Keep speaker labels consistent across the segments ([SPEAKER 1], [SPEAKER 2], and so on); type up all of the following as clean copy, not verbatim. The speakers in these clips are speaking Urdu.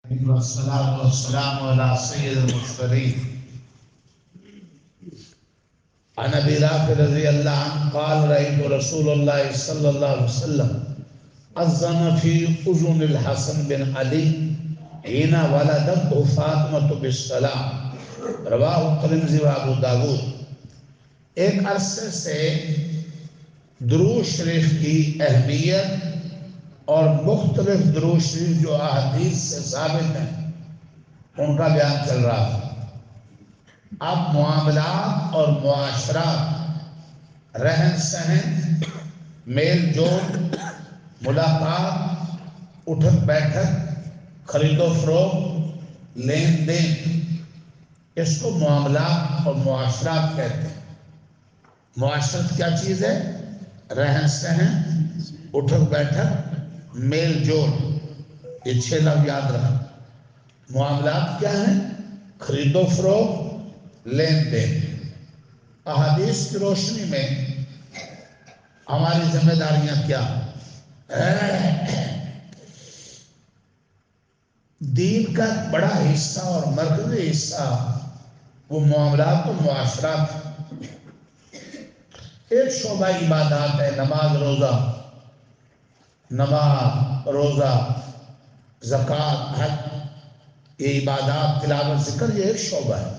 [SPEAKER 1] والصلاة والسلام على سيد المرسلين عن ابي رافع رضي الله عنه قال رأيت رسول الله صلى الله عليه وسلم أذن في أذن الحسن بن علي حين ولدته فاطمة بالصلاة رواہ ترمذی و ابو داود۔ ایک عرصے سے درود شریف کی اہمیت اور مختلف درود شریف جو احادیث سے ثابت ہیں ان کا بیان چل رہا ہے۔ اب معاملات اور معاشرات، رہن سہن، میل جول، ملاقات، اٹھک بیٹھک، خرید و فروخت، لین دین، اس کو معاملات اور معاشرات کہتے ہیں۔ معاشرت کیا چیز ہے؟ رہن سہن، اٹھک بیٹھک، میل جول، یہ 6 لفظ یاد رکھیں۔ معاملات کیا ہیں؟ خرید و فروخت، لین دین۔ احادیث کی روشنی میں ہماری ذمہ داریاں کیا ہیں؟ دین کا بڑا حصہ اور مرکزی حصہ وہ معاملات و معاشرات ہیں۔ ایک شعبہ عبادات ہے، نماز روزہ، زکوٰۃ، حج، یہ عبادات، تلاوت، ذکر، یہ ایک شعبہ ہے،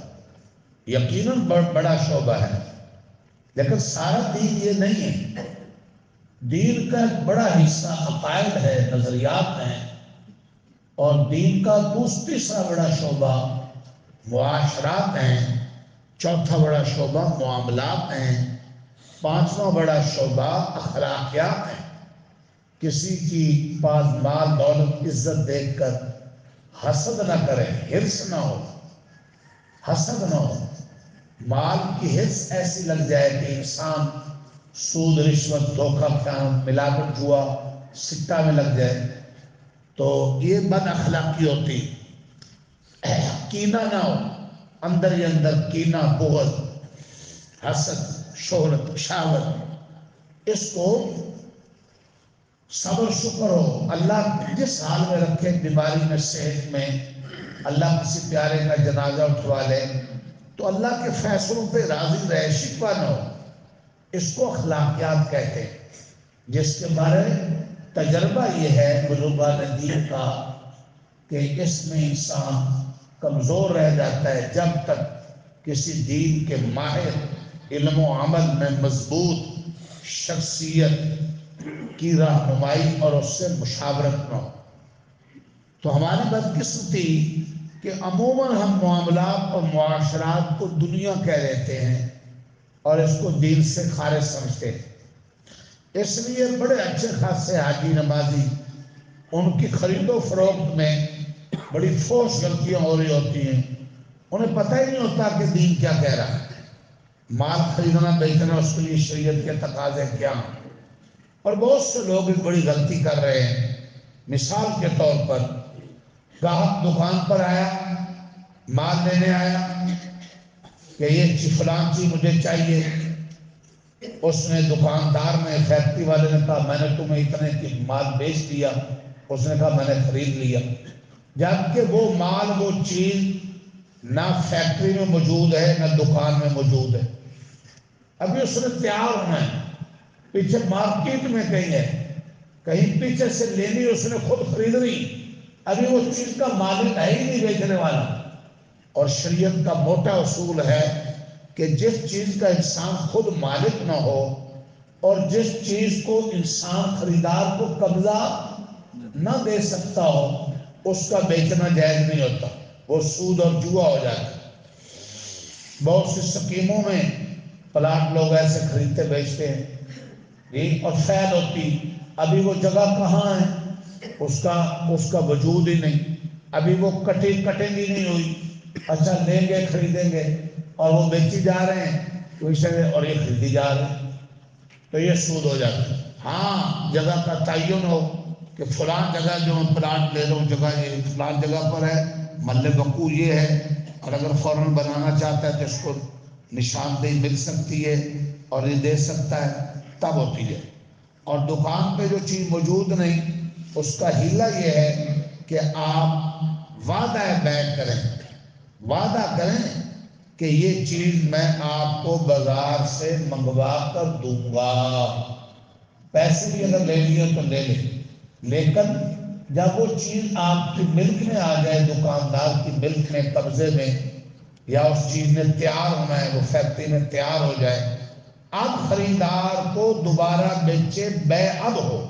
[SPEAKER 1] یقیناً بڑا شعبہ ہے، لیکن سارا دین یہ نہیں ہے۔ دین کا ایک بڑا حصہ عقائد ہے، نظریات ہیں، اور دین کا تیسرا بڑا شعبہ معاشرات ہیں، چوتھا بڑا شعبہ معاملات ہیں، پانچواں بڑا شعبہ اخلاقیات ہیں۔ کسی کی پاس مال دولت عزت دیکھ کر حسد نہ کریں، حرص نہ ہو، حسد نہ ہو۔ مال کی حرص ایسی لگ جائے کہ انسان سود، رشوت، دھوکہ، خیانت، ملاوٹ، جوا، سکہ میں لگ جائے تو یہ بد اخلاقی ہوتی۔ کینہ نہ ہو، اندر ہی اندر کینہ، بغض، حسد، شہرت، شہوت، اس کو صبر شکر ہو۔ اللہ جس حال میں رکھے، بیماری میں، صحت میں، اللہ کسی پیارے کا جنازہ اٹھوا لے تو اللہ کے فیصلوں پہ راضی رہے، شکوہ نہ ہو، اس کو اخلاقیات کہتے ہیں، جس کے بارے تجربہ یہ ہے بزرگان دین کا کہ اس میں انسان کمزور رہ جاتا ہے جب تک کسی دین کے ماہر، علم و عمل میں مضبوط شخصیت کی رہنمائی اور اس سے مشاورت نہ ہو۔ تو ہماری بدقسمتی کہ عموماً ہم معاملات اور معاشرات کو دنیا کہہ لیتے ہیں اور اس کو دین سے خارج سمجھتے ہیں۔ اس لیے بڑے اچھے خاصے حاجی نمازی، ان کی خرید و فروخت میں بڑی فوش غلطیاں ہو رہی ہوتی ہیں، انہیں پتہ ہی نہیں ہوتا کہ دین کیا کہہ رہا ہے۔ مال خریدنا بیچنا، اس کے لیے شریعت کے تقاضے کیا ہیں۔ اور بہت سے لوگ ایک بڑی غلطی کر رہے ہیں۔ مثال کے طور پر گاہک دکان پر آیا، مال لینے آیا کہ یہ فلاں چیز مجھے چاہیے، اس نے دکاندار نے، فیکٹری والے نے کہا میں نے تمہیں اتنے کی مال بیچ دیا، اس نے کہا میں نے خرید لیا، جبکہ وہ مال، وہ چیز نہ فیکٹری میں موجود ہے نہ دکان میں موجود ہے۔ ابھی اس نے تیار ہونا ہے، پیچھے مارکیٹ میں کہیں ہے، کہیں پیچھے سے لینی، اس نے خود خریدنی، ابھی وہ چیز کا مالک ہے ہی نہیں بیچنے والا۔ اور شریعت کا موٹا اصول ہے کہ جس چیز کا انسان خود مالک نہ ہو اور جس چیز کو انسان خریدار کو قبضہ نہ دے سکتا ہو، اس کا بیچنا جائز نہیں ہوتا، وہ سود اور جوا ہو جاتا ہے۔ بہت سی سکیموں میں پلاٹ لوگ ایسے خریدتے بیچتے ہیں، اور فیل ہوتی، ابھی وہ جگہ کہاں ہے، اس کا وجود ہی نہیں، ابھی وہ کٹنگ ہی نہیں ہوئی، اچھا لیں گے، خریدیں گے، اور وہ بیچی جا رہے ہیں اور یہ خریدی جا رہے ہیں، تو یہ سود ہو جاتا ہے۔ ہاں، جگہ کا تعین ہو کہ فلاں جگہ جو میں پلاٹ لے رہا ہوں، جگہ یہ فلاں جگہ پر ہے، محل وقوع یہ ہے، اور اگر فوراً بنانا چاہتا ہے تو اس کو نشاندہی مل سکتی ہے اور یہ دے سکتا ہے، تب ہوتی ہے۔ اور دکان پہ جو چیز موجود نہیں، اس کا حیلہ یہ ہے کہ آپ وعدہ بیع کریں، وعدہ کریں کہ یہ چیز میں آپ کو بازار سے منگوا کر دوں گا، پیسے بھی اگر لے لیے تو لے لیں، لیکن جب وہ چیز آپ کی ملک میں آ جائے، دکاندار کی ملک میں، قبضے میں، یا اس چیز نے تیار ہونا ہے، وہ فیکٹری میں تیار ہو جائے، اب خریدار کو دوبارہ بیچے، بیع اب ہو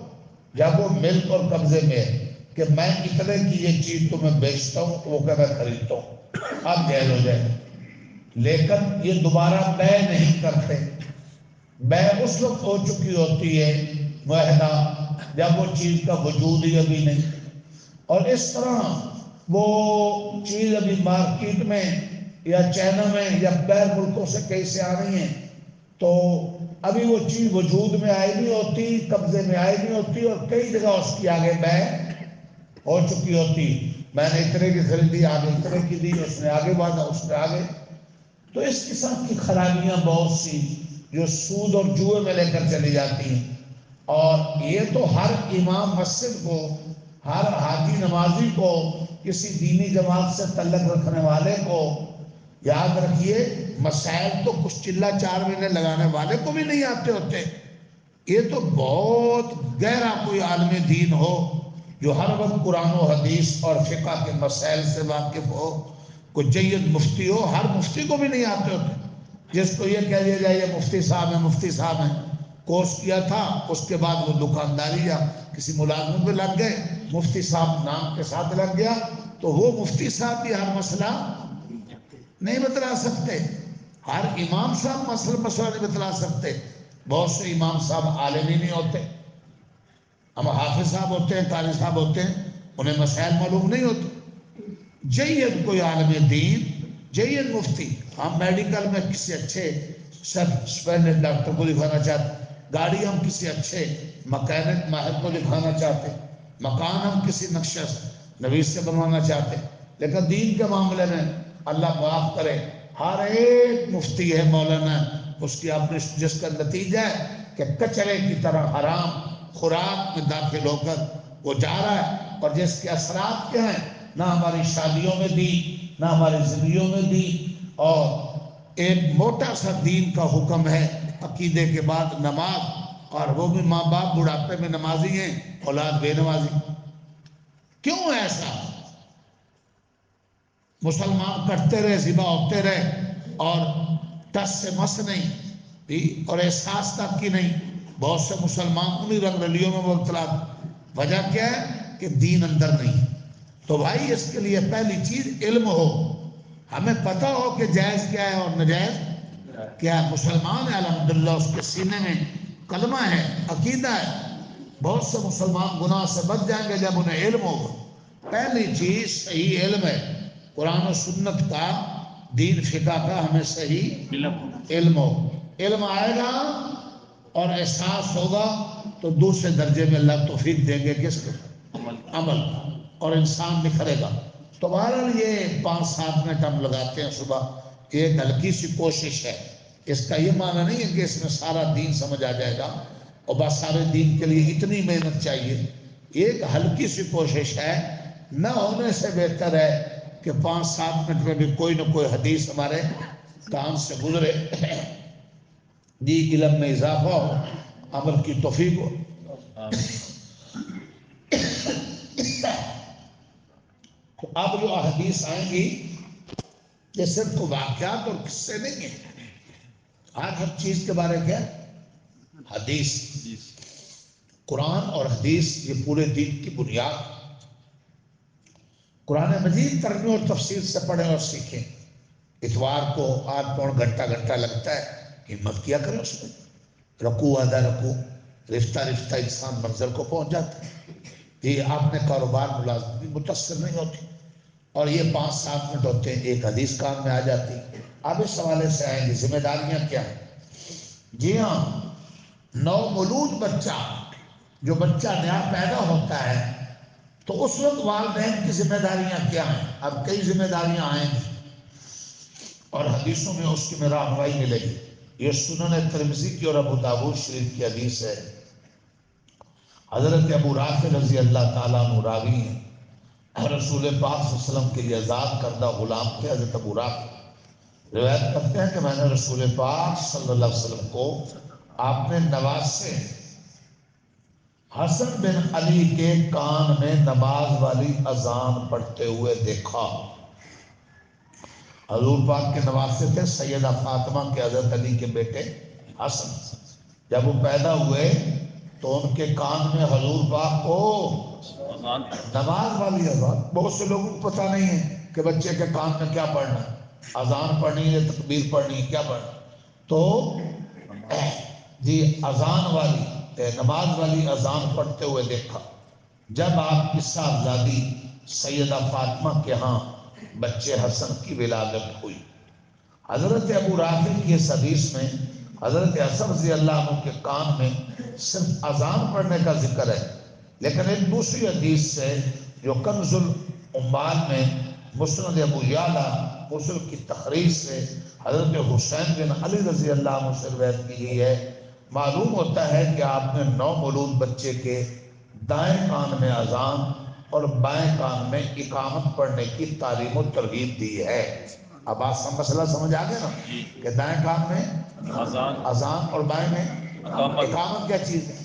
[SPEAKER 1] جب وہ ملک اور قبضے میں ہے کہ میں اتنے کی یہ چیز تمہیں بیچتا ہوں، وہ کہ میں خریدتا ہوں، اب جائز ہو جائے۔ لیکن یہ دوبارہ بیع نہیں کرتے، بیع اس وقت ہو چکی ہوتی ہے معاہدہ جب وہ چیز کا وجود ہی ابھی نہیں، اور اس طرح وہ چیز ابھی مارکیٹ میں یا چائنا میں یا غیر ملکوں سے کہیں سے آ رہی ہیں، تو ابھی وہ چیز وجود میں آئی نہیں ہوتی، قبضے میں آئی نہیں ہوتی، اور کئی جگہ اس کی آگے بیع ہو چکی ہوتی، میں نے اتنے کی خریدی، آگے اتنے کی دی، اس نے آگے بڑھا، اس نے آگے۔ تو اس قسم کی خرابیاں بہت سی جو سود اور جوئے میں لے کر چلی جاتی ہیں، اور یہ تو ہر امام مسجد کو، ہر حاجی نمازی کو، کسی دینی جماعت سے تعلق رکھنے والے کو یاد رکھیے، مسائل تو کچھ چلا 4 مہینے لگانے والے کو بھی نہیں آتے ہوتے، یہ تو بہت گہرا کوئی عالم دین ہو جو ہر وقت قرآن و حدیث اور فقہ کے مسائل سے واقف ہو، کوئی جید مفتی ہو، ہر مفتی کو بھی نہیں آتے ہوتے۔ جس کو یہ کہہ دیا جائے یہ مفتی صاحب ہیں، مفتی صاحب ہیں، کورس کیا تھا، اس کے بعد وہ دکانداری یا کسی ملازمت پہ لگ گئے، مفتی صاحب نام کے ساتھ لگ گیا، تو وہ مفتی صاحب بھی ہر مسئلہ نہیں بتلا سکتے، ہر امام صاحب مسئلہ نہیں بتلا سکتے، بہت سے امام صاحب عالم ہی نہیں ہوتے، ہم حافظ صاحب ہوتے ہیں، قاری صاحب ہوتے ہیں، انہیں مسائل معلوم نہیں ہوتے۔ جید کوئی عالم دین، جید مفتی، ہم میڈیکل میں کسی اچھے سپیشلسٹ ڈاکٹر کو دکھانا چاہتے، گاڑی ہم کسی اچھے مکینک ماہر کو دکھانا چاہتے، مکان ہم کسی نقشہ نویس سے بنوانا چاہتے، لیکن دین کے معاملے میں اللہ معاف کرے، ہر ایک مفتی ہے مولانا، اس کی اپنی جس کا نتیجہ ہے کہ کچرے کی طرح حرام خوراک میں داخل ہو کر وہ جا رہا ہے، اور جس کے اثرات کیا ہیں، نہ ہماری شادیوں میں دی، نہ ہماری زندگیوں میں دی، اور ایک موٹا سا دین کا حکم ہے عقیدے کے بعد نماز، اور وہ بھی ماں باپ بڑھاپے میں نمازی ہیں، اولاد بے نمازی۔ کیوں ایسا؟ مسلمان کرتے رہے، ذبح ہوتے رہے، اور ٹس سے مس نہیں، اور احساس تک کی نہیں، بہت سے مسلمان انہی رنگ رلیوں میں مبتلا۔ وجہ کیا ہے کہ دین اندر نہیں۔ تو بھائی اس کے لیے پہلی چیز علم ہو، ہمیں پتہ ہو کہ جائز کیا ہے اور ناجائز کیا ہے۔ مسلمان ہے الحمدللہ، اس کے سینے میں کلمہ ہے، عقیدہ ہے، بہت سے مسلمان گناہ سے بچ جائیں گے جب انہیں علم ہوگا۔ پہلی چیز صحیح علم ہے، قرآن و سنت کا، دین فقہ کا ہمیں صحیح علم ہو۔ علم آئے گا اور احساس ہوگا تو دوسرے درجے میں اللہ توفیق دیں گے کس کو؟ عمل، اور انسان نکھرے گا۔ تو بہرحال یہ 5-7 منٹ ہم لگاتے ہیں صبح، ایک ہلکی سی کوشش ہے، اس کا یہ معنی نہیں ہے کہ اس میں سارا دین سمجھ آ جائے گا، اور بس سارے دین کے لیے اتنی محنت چاہیے، ایک ہلکی سی کوشش ہے، نہ ہونے سے بہتر ہے کہ 5-7 منٹ میں بھی کوئی نہ کوئی حدیث ہمارے کان سے گزرے، جی علم میں اضافہ ہو، عمل کی توفیق ہو۔ تو اب جو احادیث آئیں گی یہ صرف تو واقعات اور قصے نہیں ہیں، ہر چیز کے بارے کیا حدیث، قرآن اور حدیث یہ پورے دین کی بنیاد۔ قرآن مجید ترجمے اور تفسیر سے پڑھیں اور سیکھیں۔ اتوار کو 8 گھنٹہ لگتا ہے، ہمت کیا کریں اس میں، رکوع آدھا رکوع، رفتہ رفتہ انسان منزل کو پہنچ جاتا ہے۔ یہ آپ نے کاروبار ملازمت بھی متاثر نہیں ہوتی، اور یہ 5-7 منٹ ہوتے ہیں، ایک حدیث کام میں آ جاتی۔ اب اس حوالے سے آئیں گے ذمہ داریاں کیا ہیں۔ جی ہاں، نومولود بچہ، جو بچہ نیا پیدا ہوتا ہے، تو اس وقت والدین کی ذمہ داریاں کیا ہیں؟ اب کئی ذمہ داریاں آئیں گی، اور حدیثوں میں اس کی میں رہنمائی ملے گی۔ یہ سنن ترمذی کی اور ابو داؤد شریف کی حدیث ہے، حضرت ابو رافع رضی اللہ تعالیٰ عنہ راوی ہیں، رسول پاک صلی اللہ علیہ وسلم کے لیے آزاد کردہ غلام تھے حضرت ابو رافع، روایت کرتے ہیں کہ میں نے رسول پاک صلی اللہ علیہ وسلم کو آپ نے نواسے حسن بن علی کے کان میں نماز والی اذان پڑھتے ہوئے دیکھا۔ حضور پاک کے نواسے تھے سیدہ فاطمہ کے حضرت علی کے بیٹے حسن، جب وہ پیدا ہوئے تو ان کے کان میں حضور پاک کو نماز والی اذان، بہت سے لوگوں کو پتہ نہیں ہے کہ بچے کے کان میں کیا پڑھنا ہے، اذان پڑھنی ہے تکبیر پڑھنی ہے کیا پڑھنا، تو جی اذان والی نماز والی اذان پڑھتے ہوئے دیکھا۔ جب آپ کی صاحبزادی سیدہ فاطمہ کے ہاں بچے حسن کی ولادت ہوئی، حضرت ابو رافع کی اس حدیث میں حضرت حسن رضی اللہ عنہ کے کان میں صرف اذان پڑھنے کا ذکر ہے، لیکن ایک دوسری حدیث سے جو کنز العمال میں مسند ابو یعلا مسلم کی تخریج سے حضرت حسین بن علی رضی اللہ عنہ سے روایت کی گئی ہے، معلوم ہوتا ہے کہ آپ نے نو مولود بچے کے دائیں کان میں اذان اور بائیں کان میں اقامت پڑھنے کی تعلیم و ترغیب دی ہے۔ اب آپ مسئلہ سمجھ آ گیا نا کہ دائیں کان میں اذان اور بائیں میں اقامت کیا چیز ہے؟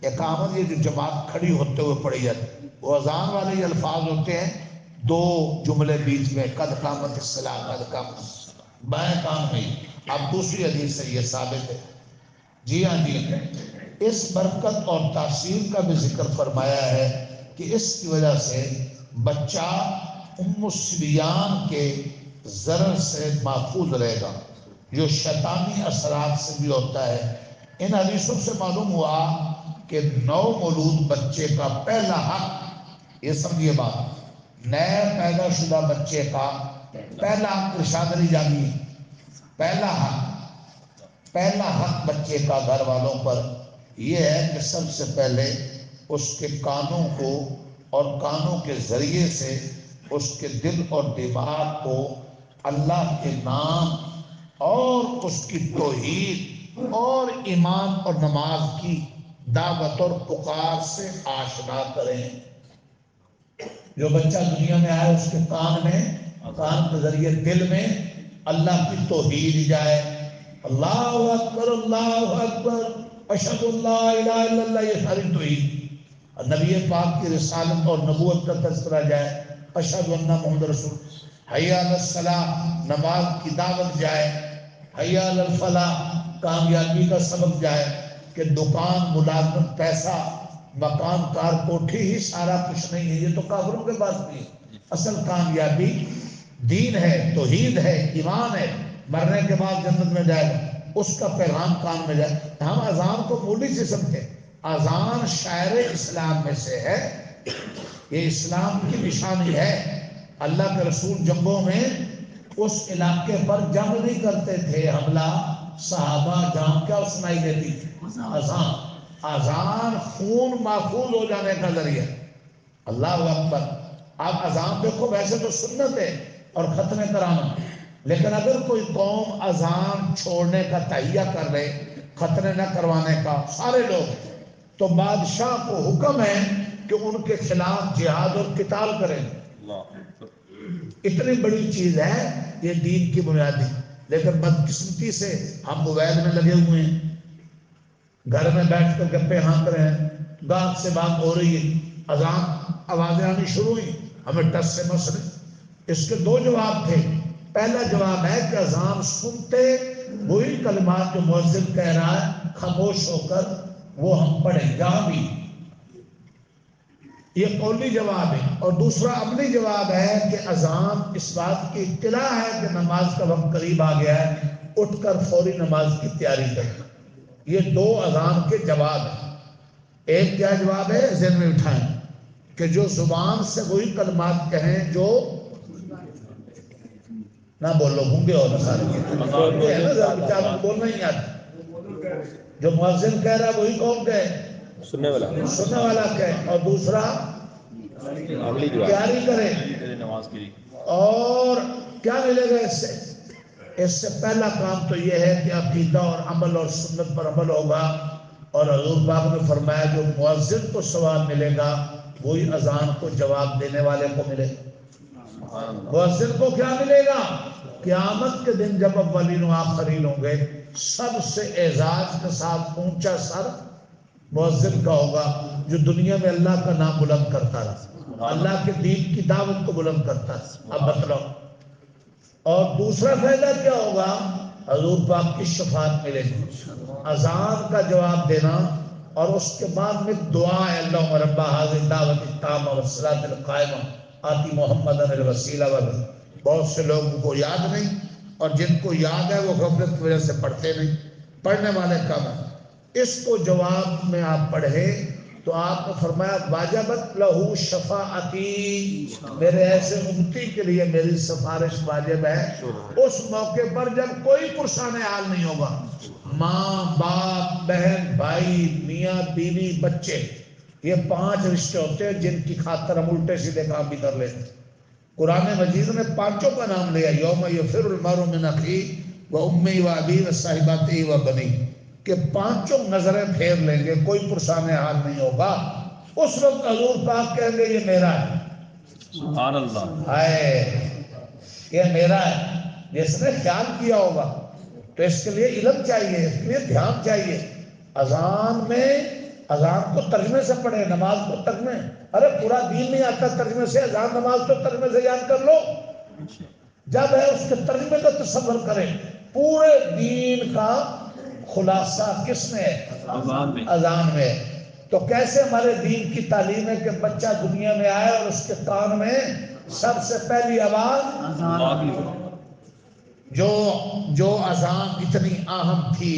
[SPEAKER 1] اقامت یہ جو جماعت کھڑی ہوتے ہوئے پڑھی جاتی ہے، وہ اذان والے یہ الفاظ ہوتے ہیں دو جملے بیچ میں، قد قامت الصلاۃ قد قامت الصلاۃ، بائیں کان میں ہی۔ اب دوسری حدیث سے یہ ثابت ہے۔ جی ہاں جی، اس برکت اور تاثیر کا بھی ذکر فرمایا ہے کہ اس کی وجہ سے بچہ ام الصبیان کے ضرر سے محفوظ رہے گا، جو شیطانی اثرات سے بھی ہوتا ہے۔ ان حدیثوں سے معلوم ہوا کہ نو مولود بچے کا پہلا حق، یہ سمجھیے بات، نئے پیدا شدہ بچے کا پہلا حق، ارشاد علی جانی، پہلا حق بچے کا گھر والوں پر یہ ہے کہ سب سے پہلے اس کے کانوں کو اور کانوں کے ذریعے سے اس کے دل اور دماغ کو اللہ کے نام اور اس کی توحید اور ایمان اور نماز کی دعوت اور پکار سے آشنا کریں۔ جو بچہ دنیا میں آئے اس کے کان کے ذریعے دل میں اللہ کی توحید جائے، اللہ اکبر اشہد اللہ الہ الا اللہ، یہ ساری توحید، نبی پاک کی رسالت اور نبوت کا تذکرہ جائے، اشہد ان محمد رسول، حی علی الصلاۃ، نماز کی دعوت جائے، حی علی الفلاح، کامیابی کا سبق جائے، کہ دکان ملازمت پیسہ مکان کار کوٹھی ہی سارا کچھ نہیں ہے، یہ تو کافروں کے پاس بھی ہے، اصل کامیابی دین ہے، توحید ہے، ایمان ہے، مرنے کے بعد جنت میں جائے گا، اس کا پیغام کان میں جائے۔ ہم اذان کو مولی سے سمجھے، اذان شاعر اسلام میں سے ہے، یہ اسلام کی نشانی ہے۔ اللہ کے رسول جنگوں میں اس علاقے پر جنگ نہیں کرتے تھے، حملہ صحابہ جام کیا سنائی دیتی تھی؟ اذان۔ اذان خون محفوظ ہو جانے کا ذریعہ۔ اللہ اکبر۔ آپ اذان دیکھو، ویسے تو سنت ہے اور ختنے کرانا، لیکن اگر کوئی قوم اذان چھوڑنے کا تہیہ کر لے، ختنے نہ کروانے کا، سارے لوگ، تو بادشاہ کو حکم ہے کہ ان کے خلاف جہاد اور قتال کریں۔ اتنی بڑی چیز ہے یہ دین کی بنیادی، لیکن بدقسمتی سے ہم موبائل میں لگے ہوئے ہیں، گھر میں بیٹھ کر گپے ہانک رہے ہیں، گاہک سے بات ہو رہی ہے، اذان آوازیں آنی شروع ہوئی، ہمیں ٹس سے مسئلے۔ اس کے دو جواب تھے۔ پہلا جواب ہے کہ اذان سنتے وہی کلمات جو مؤذن کہہ رہا ہے خاموش ہو کر وہ ہم پڑھیں جہاں بھی، یہ قولی جواب ہے۔ اور دوسرا عملی جواب ہے کہ اذان اس بات کی اطلاع ہے کہ نماز کا وقت قریب آ گیا ہے، اٹھ کر فوری نماز کی تیاری کریں۔ یہ دو اذان کے جواب ہیں۔ ایک کیا جواب ہے، ذہن میں اٹھائیں، کہ جو زبان سے وہی کلمات کہیں جو نہ بولو گونگے ہو، نہ سارے بولتے ہیں نا، ذرا بچاروں کو بولنا ہی آتا، جو مؤذن کہہ رہا وہی کون کہے، سننے والا کہے، اور دوسرا تیاری کرے۔ اور کیا ملے گا اس سے؟ اس سے پہلا کام تو یہ ہے کہ عقیدہ اور عمل اور سنت پر عمل ہوگا، اور حضور پاک نے فرمایا جو مؤذن کو ثواب ملے گا وہی اذان کو جواب دینے والے کو ملے گا۔ مؤذن کو کیا ملے گا؟ قیامت کے دن جب اولین و آخرین ہوں گے، سب سے اعزاز کے ساتھ اونچا سر مؤذن کا ہوگا، جو دنیا میں اللہ کا نام بلند کرتا رہا، اللہ کے دین کی دعوت کو بلند کرتا ہے۔ اب بتلاؤ، اور دوسرا فائدہ کیا ہوگا؟ حضور پاک کی شفاعت ملے گی، اذان کا جواب دینا، اور اس کے بعد میں دعا ہے اللہم رب ھذہ الدعوۃ التامہ والصلاۃ القائمہ آتی محمدا الوسیلہ والفضیلہ۔ بہت سے لوگوں کو یاد نہیں، اور جن کو یاد ہے وہ غفلت کی وجہ سے پڑھتے نہیں، پڑھنے والے کم ہیں۔ اس کو جواب میں آپ پڑھے تو آپ نے فرمایا واجبت لہو شفاعتی، میرے ایسے امتی کے لیے میری سفارش واجب ہے اس موقع پر جب کوئی پرسان حال نہیں ہوگا۔ ماں، باپ، بہن، بھائی، میاں، بیوی، بچے، یہ 5 رشتے ہوتے ہیں جن کی خاطر ہم الٹے سیدھے کام بھی کر لیتے ہیں۔ قرآن مجید میں 5 کا نام لیا، یوم یفر المرء من اخیہ و امی و ابی و صاحباتہ و بنی، کہ 5 نظریں پھیر لیں گے، کوئی پرسان حال نہیں ہوگا۔ اس وقت حضور پاک کہیں گے یہ میرا ہے،
[SPEAKER 2] سبحان اللہ،
[SPEAKER 1] ہائے یہ میرا ہے، جس نے خیال کیا ہوگا۔ تو اس کے لیے علم چاہیے، اس کے لیے دھیان چاہیے۔ اذان میں، اذان کو ترجمے سے پڑھے، نماز کو ترجمے، ارے پورا دین نہیں آتا ترجمے سے، اذان نماز تو ترجمے سے یاد کر لو۔ جب ہے اس کے ترجمے کا تصور کریں، پورے دین کا خلاصہ کس میں ہے؟ اذان میں۔ تو کیسے ہمارے دین کی تعلیم ہے کہ بچہ دنیا میں آئے اور اس کے کان میں سب سے پہلی آواز جو اذان اتنی اہم تھی،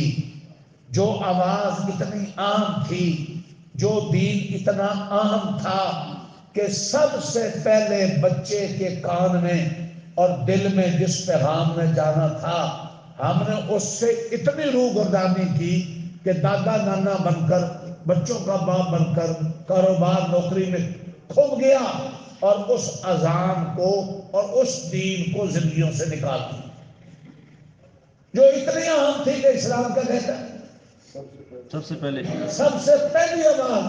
[SPEAKER 1] جو آواز اتنی اہم تھی، جو دین اتنا اہم تھا کہ سب سے پہلے بچے کے کان میں اور دل میں جس پیغام میں جانا تھا، ہم نے اس سے اتنی روح گردانی کی کہ دادا نانا بن کر، بچوں کا باپ بن کر، کاروبار نوکری میں کھو گیا، اور اس اذان کو اور اس دین کو زندگیوں سے نکال دیا جو اتنی اہم تھی کہ اسلام کا کہتا ہے
[SPEAKER 2] سب سے
[SPEAKER 1] پہلی آواز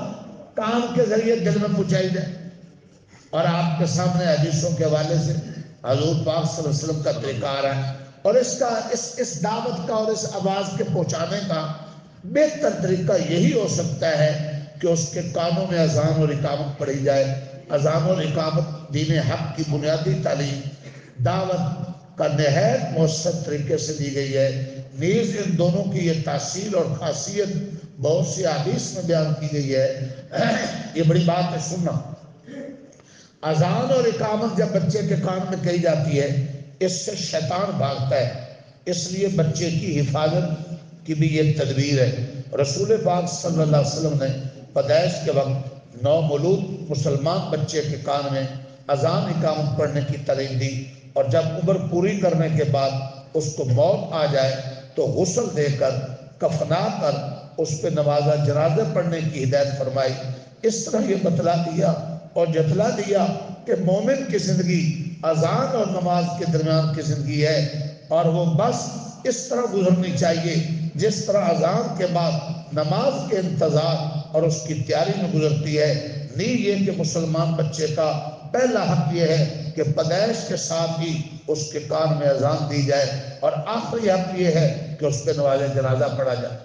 [SPEAKER 1] کان کے ذریعے دل میں پہنچائی جائے۔ اور آپ کے سامنے حدیثوں کے حوالے سے حضور پاک صلی اللہ علیہ وسلم کا طریقہ آ رہا ہے، اور اس دعوت کا اور اس آواز کے پہنچانے کا بہتر طریقہ یہی ہو سکتا ہے کہ اس کے کانوں میں اذان اور اقامت پڑھی جائے۔ اذان اور اقامت دین حق کی بنیادی تعلیم، دعوت کا نہایت مؤثر طریقے سے دی گئی ہے۔ نیز ان دونوں کی یہ تاثیر اور خاصیت بہت سی حدیث میں بیان کی گئی ہے۔ یہ بڑی بات ہے سننا۔ اذان اور اقامت جب بچے کے کان میں کہی جاتی ہے، اس سے شیطان بھاگتا ہے، اس لیے بچے کی حفاظت کی بھی یہ تدبیر ہے۔ رسول پاک صلی اللہ علیہ وسلم نے پیدائش کے وقت نومولود مسلمان بچے کے کان میں اذان اقامت پڑھنے کی تعلیم دی، اور جب عمر پوری کرنے کے بعد اس کو موت آ جائے تو غسل دے کر کفنا کر اس پہ نماز جنازہ پڑھنے کی ہدایت فرمائی۔ اس طرح یہ بتلا دیا اور جتلا دیا کہ مومن کی زندگی اذان اور نماز کے درمیان کی زندگی ہے، اور وہ بس اس طرح گزرنی چاہیے جس طرح اذان کے بعد نماز کے انتظار اور اس کی تیاری میں گزرتی ہے۔ نہیں یہ کہ مسلمان بچے کا پہلا حق یہ ہے کہ پیدائش کے ساتھ ہی اس کے کان میں اذان دی جائے، اور آخری حق یہ ہے کہ اس پہ نماز جنازہ پڑھا جائے۔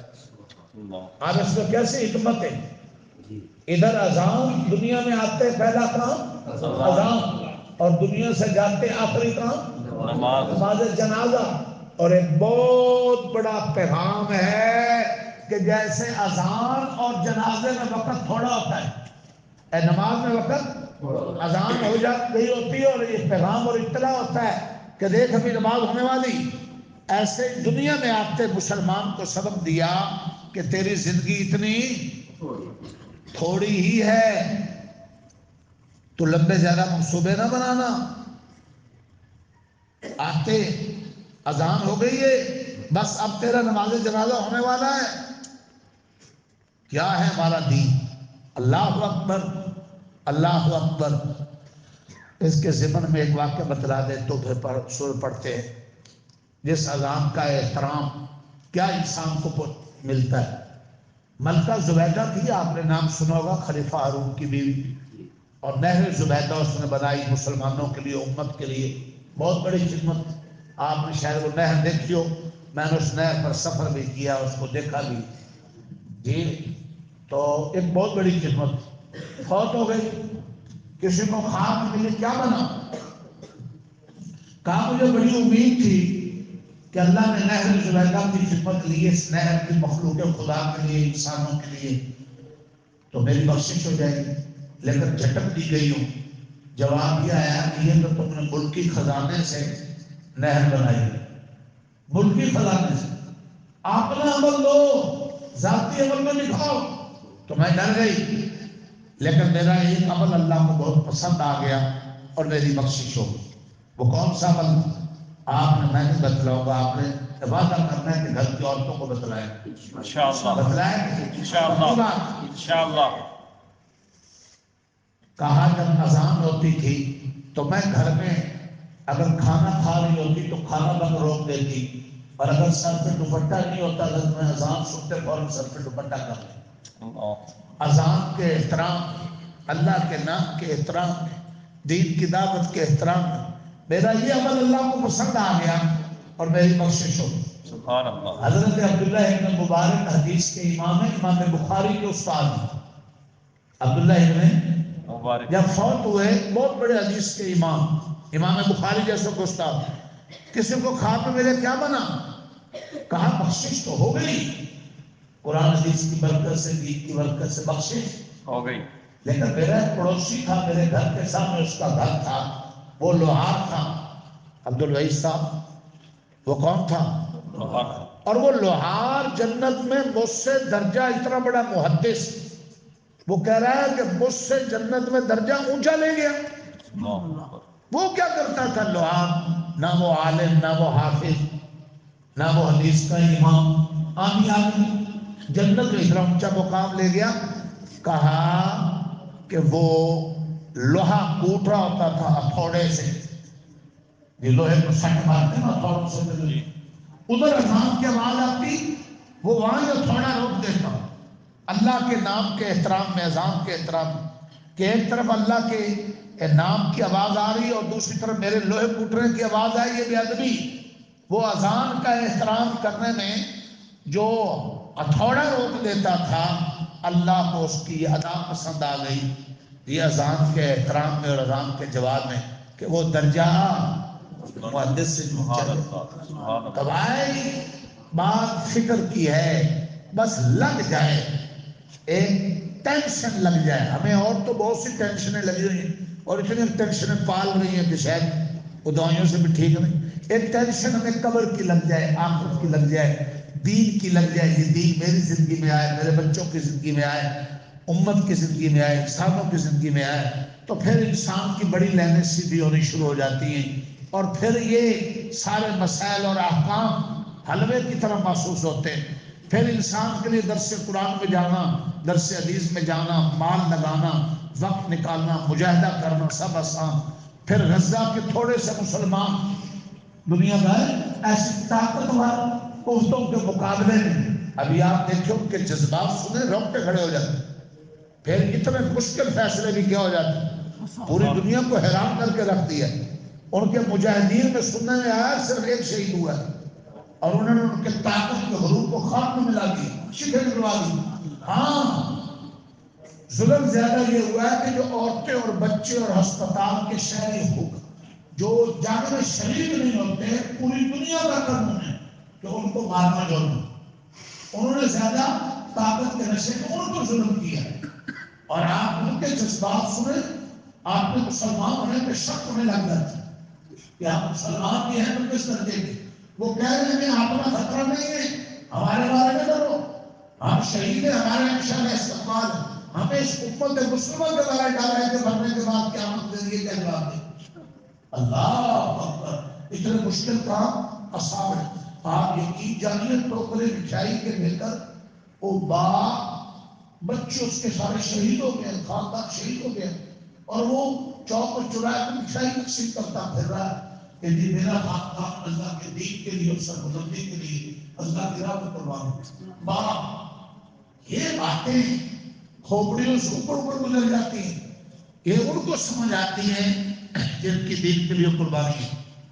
[SPEAKER 1] اب اس میں کیسی حکمت ہے؟ ادھر اذان، دنیا میں آتے پہلا کام اذان، اور دنیا سے جاتے آخری کام نماز جنازہ۔ اور ایک بہت بڑا پیغام ہے کہ جیسے اذان اور جنازے میں وقت تھوڑا ہوتا ہے، نماز میں وقت اذان ہو گئی ہوتی ہے، اور یہ پیغام اور اطلاع ہوتا ہے کہ دیکھ ابھی نماز ہونے والی۔ ایسے دنیا میں آتے مسلمان کو سبق دیا کہ تیری زندگی اتنی تھوڑی ہی ہے، تو لمبے زیادہ منصوبے نہ بنانا۔ آتے اذان ہو گئی ہے، بس اب تیرا نماز جنازہ ہونے والا ہے۔ کیا ہے ہمارا دین؟ اللہ اکبر، اللہ اکبر۔ اس کے ضمن میں ایک واقعہ بتلا دے تو پھر سور پڑھتے ہیں۔ جس اذان کا احترام کیا انسان کو ملتا ہے۔ ملکہ زبیدہ تھی، آپ نے نام سنا ہوگا، خلیفہ ہارون کی بیوی۔ اور نہر زبیدہ اس نے بنائی مسلمانوں کے لیے، امت کے لیے، بہت بڑی خدمت. آپ نے شاید وہ نہر دیکھی ہو، میں نے اس نہر پر سفر بھی کیا، اس کو دیکھا بھی جی. تو ایک بہت بڑی خدمت. فوت ہو گئی، کسی کو خاک ملی، کیا بنا؟ کہا مجھے بڑی امید تھی کہ اللہ نے نہر زبیدہ کی خدمت لی، اس نہر کی مخلوق خدا کے لیے، انسانوں کے لیے، تو میری بخشش ہو جائے گی، لیکن جھٹک دی گئی ہوں. جواب یہ آیا کہ یہ تو تم نے ملکی خزانے سے نہر بنائی، ملکی خزانے سے. اپنا عمل دو، ذاتی عمل میں دکھاؤ. تو میں ڈر گئی، لیکن میرا ایک عمل اللہ کو بہت پسند آ گیا اور میری بخشش ہو گئی. وہ کون سا عمل؟ آپ نے، میں نہیں بتلاؤں گا، آپ نے وعدہ کرنا ہے کہ گھر کی عورتوں کو بتلائیں.
[SPEAKER 2] انشاءاللہ،
[SPEAKER 1] بتلائیں
[SPEAKER 2] انشاءاللہ، انشاءاللہ.
[SPEAKER 1] کہا جب اذان ہوتی تھی تو میں گھر میں اگر کھانا کھا رہی ہوتی تو کھانا بند روک دیتی، اور اگر سر پہ دوپٹہ نہیں ہوتا تو میں اذان سنتے فوراً سر پہ دوپٹہ کر لیں. اذان کے احترام، اللہ کے نام کے احترام میں، دین کی دعوت کے احترام میں میرا یہ عمل اللہ کو پسند آ گیا اور میری بخشش ہو.
[SPEAKER 2] سبحان اللہ.
[SPEAKER 1] حضرت عبداللہ ابن مبارک حدیث کے امام ہیں، امام بخاری کے استاد ہیں. عبداللہ ابن
[SPEAKER 2] مبارک
[SPEAKER 1] جب فوت ہوئے، بہت بڑے حدیث کے امام، امام بخاری جیسے کو استاد. کسی کو خاک میں ملے کیا بنا؟ کہا بخشش تو ہو گئی، قرآن حدیث کی برکت سے، دین کی برکت سے بخشش
[SPEAKER 2] ہو گئی.
[SPEAKER 1] لیکن میرا ایک پڑوسی تھا، میرے گھر کے سامنے اس کا گھر تھا، وہ لوہار تھا، عبدالوحید صاحب. وہ کون تھا؟
[SPEAKER 2] لوہار.
[SPEAKER 1] اور وہ لوہار جنت میں مجھ سے درجہ، اتنا بڑا محدث، وہ کہہ رہا ہے کہ مجھ سے جنت میں درجہ اونچا لے گیا. وہ کیا کرتا تھا لوہار؟ نہ وہ عالم، نہ وہ حافظ، نہ وہ حدیث کا امام، عامی آدمی، جنت میں اتنا اونچا مقام لے گیا. کہا کہ وہ لوہا کوٹ رہا ہوتا تھا ہتھوڑے سے، یہ لوہے کو سٹ مارتے نا ہتھوڑوں سے، ادھر اذان کی آواز آتی، وہ وہاں جو تھوڑا روک دیتا. اللہ کے نام کے احترام میں، اذان کے احترام میں، کہ ایک طرف اللہ کے نام کی آواز آ رہی ہے اور دوسری طرف میرے لوہے کوٹنے کی آواز آئی، یہ بے ادبی. وہ اذان کا احترام کرنے میں جو ہتھوڑا روک دیتا تھا، اللہ کو اس کی یہ ادا پسند آ گئی، یہ اذان کے احترام میں اور اذان کے جواب میں، کہ وہ درجہ محدث سے چلے. تب آئی بات فکر کی ہے، بس لگ جائے، ایک ٹینشن لگ جائے. ہمیں اور تو بہت سی ٹینشنیں لگی ہوئی ہیں اور اتنی ٹینشنیں پال رہی ہیں کہ شاید وہ دوائیوں سے بھی ٹھیک نہیں. ایک ٹینشن ہمیں قبر کی لگ جائے، آخرت کی لگ جائے، دین کی لگ جائے، یہ دین میری زندگی میں آئے، میرے بچوں کی زندگی میں آئے، امت کی زندگی میں آئے، انسانوں کی زندگی میں آئے، تو پھر انسان کی بڑی لائنیں سیدھی ہونی شروع ہو جاتی ہیں اور پھر یہ سارے مسائل اور احکام حلوے کی طرح محسوس ہوتے ہیں. پھر انسان کے لیے درس قرآن میں جانا، درس حدیث میں جانا، مال لگانا، وقت نکالنا، مجاہدہ کرنا سب آسان. پھر غزہ کے تھوڑے سے مسلمان دنیا بھر ایسی طاقتور قوتوں کے مقابلے میں، ابھی آپ دیکھیں ان کے جذبات سنیں روکتے کھڑے ہو جاتے ہیں. پھر اتنے مشکل فیصلے بھی کیا ہو جاتے ہیں، پوری دنیا کو حیران کر کے رکھ دیا. ان کے مجاہدین میں سننے میں آیا صرف ایک شہید ہوا ہے اور انہوں نے ان کے طاقت کے غروب کو خاک میں ملا دی، شکر ملوا دی. ہاں ظلم زیادہ یہ ہوا ہے کہ جو عورتیں اور بچے اور ہسپتال کے شہری حقوق جو جانے میں شریک نہیں ہوتے، پوری دنیا کا قانون ہے کہ ان کو مارنا جوڑنا. انہوں نے زیادہ طاقت کے نشے میں ان کو ظلم کیا ہے. اور آپ ان کے جذبات سنیں، آپ نے مسلمان ہونے پہ شک ہونے لگ جاتا ہے کہ آپ مسلمان بھی ہیں تو کس درجے کے. وہ کہہ رہے ہیں اپنا خطرہ نہیں ہے، ہمارے بارے میں ڈرو، ہم شہید ہیں، ہمارے انشاءاللہ استقبال ہے. ہمیں اس امت مسلمہ کے بارے ڈر رہے کہ مرنے کے بعد قیامت کے لیے کیا جواب دیں. اللہ اکبر، اتنے مشکل کام اصحاب ہے. آپ یقین جانیے ٹوکرے مٹھائی کے لے کر وہ باپ بچے اس کے سارے شہید ہو گئے، خاندان شہید ہو گئے، اور وہ چوک پر چرائے کو مٹھائی تقسیم کرتا پھر رہا ہے کہ جی میرا خاندان اللہ کے دین کے لیے اور سربلندی کے لیے اللہ کی راہ میں قربان ہو. باپ یہ باتیں کھوپڑیوں سے اوپر اوپر گزر جاتی ہیں. یہ ان کو سمجھ آتی ہے جن کی دین کے لیے قربانی ہے۔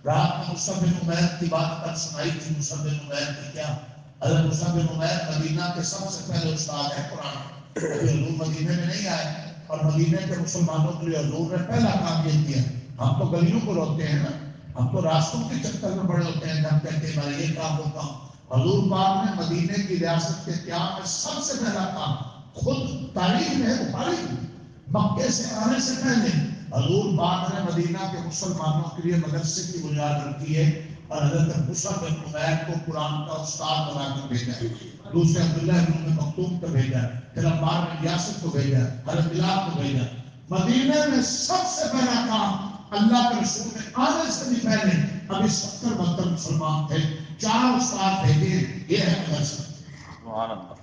[SPEAKER 1] رات میں مصعب بن عمیر کی بات کر سنائی تھی۔ مصعب بن عمیر کی کیا؟ حضرت مصعب بن عمیر مدینہ کے سب سے پہلے استاد ہیں قرآن۔ ابھی حضور مدینے میں نہیں آئے اور مدینے کے مسلمانوں کے لیے حضور نے پہلا کام یہ کیا۔ ہم تو گلیوں کو روتے ہیں نا، ہم تو راستوں کے چکر میں پڑے ہوتے ہیں، جب کہتے ہیں بھائی یہ کام وہ کام۔ حضور پاک نے مدینے کی ریاست کے قیام میں سب سے پہلا کام، خود تاریخ میں ہے بخاری میں، مکے سے آنے سے پہلے حضور پاک نے مدینہ کے مسلمانوں کے لیے مدرسے کی بنیاد رکھی ہے اور حضرت مصعب بن عمیر کو قرآن کا استاد بنا کر بھیجا ہے، دوسرے عبداللہ بن ام مکتوم کو بھیجا، پھر عمار بن یاسر کو بھیجا، حضرت بلال کو بھیجا۔ مدینے میں سب سے پہلا کام اللہ کے رسول نے آنے سے بھی پہلے، ابھی 70-72 مسلمان تھے، 4 استاد بھیجے، یہ ہے مدرسہ۔
[SPEAKER 2] سبحان اللہ۔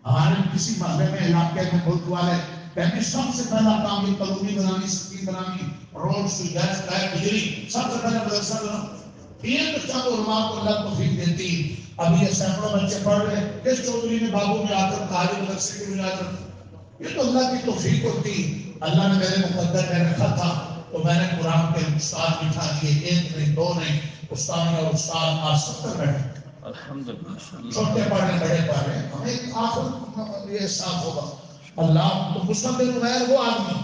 [SPEAKER 1] ہمارے کسی محلے میں، علاقے میں، ملک والے پہلے سب سے پہلا کام یہ کالونی بنانی، سڑکیں بنانی، روڈ سے گیس لائٹ بجلی، سب سے پہلے مدرسہ بنا۔ یہ بچہ کو علماء کو اللہ توفیق دیتی۔ ابھی یہ سینکڑوں بچے پڑھ رہے ہیں، کس چودھری نے بابو میں آ کر قاری مدرسے کی بنیاد رکھی؟ یہ تو اللہ کی توفیق ہوتی۔ اللہ نے میرے مقدر میں رکھا تھا تو میں نے قرآن کے استاد بٹھا دیے، 1 نہیں 2 نہیں، استاد اور استاد آج 70 بیٹھے،
[SPEAKER 2] الحمدللہ۔
[SPEAKER 1] چھوٹے پڑھے بڑے پڑھے، ہمیں آخر یہ صاف ہوگا۔ اللہ تو مصعب بن عمیر وہ آدمی،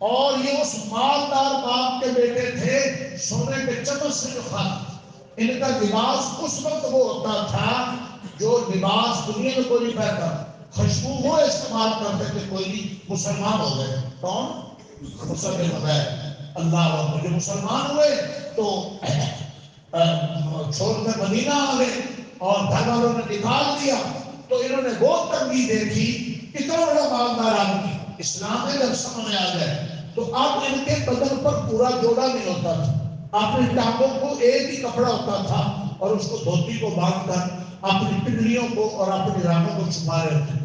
[SPEAKER 1] اور یہ اس مالدار باپ کے بیٹے تھے، سونے کے چمچ سے جو کھاتے، ان کا لباس اس وقت وہ ہوتا تھا جو لباس دنیا میں کوئی نہیں پہنتا، خوشبو وہ استعمال کرتے تھے، کوئی نہیں، مسلمان ہو گئے۔ کون؟ مصعب بن عمیر۔ اللہ اکبر، جو مسلمان ہوئے تو چھوڑ کر مدینہ آ گئے اور گھر والوں نے نکال دیا، تو انہوں نے وہ تنگی دیکھی، اتنا بڑا مالدار آدمی اسلام میں جب سامنے آ گئے تو اب ان کے بدن پر پورا جوڑا نہیں ہوتا تھا، اپنی ٹانگوں کو ایک ہی کپڑا ہوتا تھا اور اس کو دھوتی کو باندھ کر اپنی پنڈلیوں کو اور اپنی رانوں کو چھپا رہے تھے،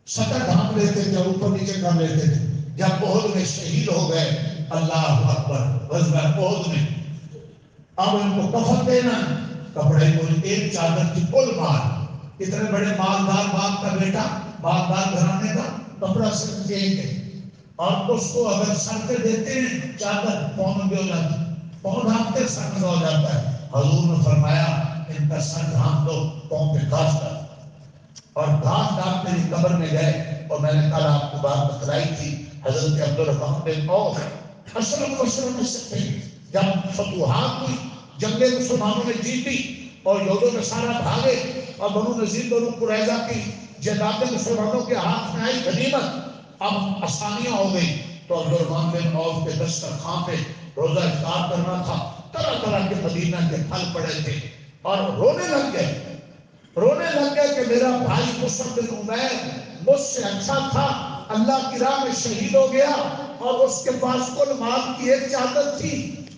[SPEAKER 1] سطح ڈھانپ لیتے تھے، اوپر نیچے کر لیتے تھے۔ جب احد میں شہید ہو گئے، اللہ اکبر، غزوہ احد میں اب ان کو کفن دینا، کپڑے کو ایک چادر کی کل مار، اتنے بڑے مالدار باپ کا بیٹا، مالدار گھرانے کا، کپڑا صرف ایک ہے، اور اس کو اگر سر پہ دیتے ہیں چادر، پاؤں میں ہو جاتی، پاؤں ڈھانپتے سر میں ہو جاتا ہے۔ حضور نے فرمایا ان کا سر ڈھانپ دو، پاؤں پہ گھاس ڈال، اور گھاس ڈال میری قبر میں گئے۔ اور میں نے کل آپ کو بات بتلائی تھی، حضرت عبدالرحمن بن عوف اسلم میں سے تھے، جب فتوحات ہوئی، جنگیں مسلمانوں نے جیتی اور یہود و نصارہ بھاگے اور بنو نذیر بنو قریظہ کی جائیدادیں مسلمانوں کے ہاتھ میں آئی غنیمت، اب آسانیاں ہو گئی، تو عبدالرحمن بن عوف کے دسترخوان پہ روزہ افطار کرنا تھا، طرح طرح کے مدینہ کے پھل پڑے تھے، اور رونے لگ گئے کہ میرا بھائی مصعب بن عمیر مجھ سے اچھا تھا، اللہ کی راہ میں شہید ہو گیا، اور اس کے پاس کل مال کی ایک چادر تھی،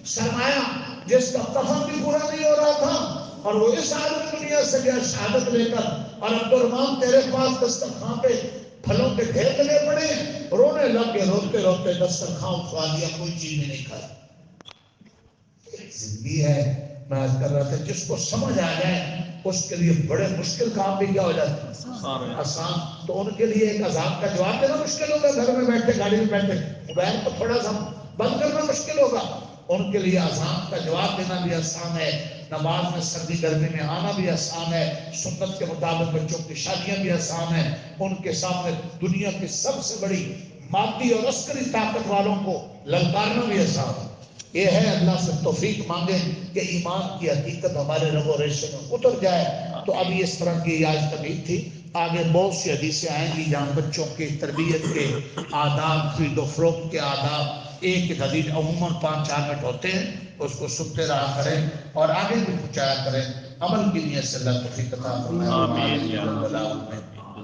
[SPEAKER 1] سرمایہ جس کا کفن بھی پورا نہیں ہو رہا تھا، اور وہ اس عالم دنیا سے گیا شہادت لے کر، اور عبدالرحمن تیرے پاس دسترخوان پہ پھلوں کے ڈھیر لگے پڑے، رونے لگ گئے، روتے روتے دسترخوان اٹھوا دیا، کوئی چیز نہیں کھائی۔ زندگی ہے، میں عرض کر رہا تھا، جس کو سمجھ آ جائے اس کے لیے بڑے مشکل کام بھی کیا ہو جاتے ہیں آسان۔ تو ان کے لیے ایک عذاب کا جواب دینا مشکل ہوگا، گھر میں بیٹھے گاڑی میں بیٹھے موبائل کو تھوڑا سا بند کرنا مشکل ہوگا، ان کے لیے عذاب کا جواب دینا بھی آسان ہے، نماز میں سردی گرمی میں آنا بھی آسان ہے، سنت کے مطابق بچوں کی شادیاں بھی آسان ہیں، ان کے سامنے دنیا کی سب سے بڑی مادی اور عسکری طاقت والوں کو للکارنا بھی آسان ہے۔ یہ ہے اللہ سے توفیق مانگیں کہ ایمان کی حقیقت ہمارے رگ و ریشے میں اتر جائے۔ تو ابھی اس طرح کی آج تبلیغ تھی، آگے بہت سی حدیثیں آئیں گی جہاں بچوں کے تربیت کے آداب، خرید و فروخت کے آداب، ایک حدیث عموماً 5-4 منٹ ہوتے ہیں، اس کو سنتے رہا کریں اور آگے بھی پہنچایا کریں، عمل کی نیت سے اللہ توفیق عطا فرمائے۔
[SPEAKER 2] آمین یا رب العالمین۔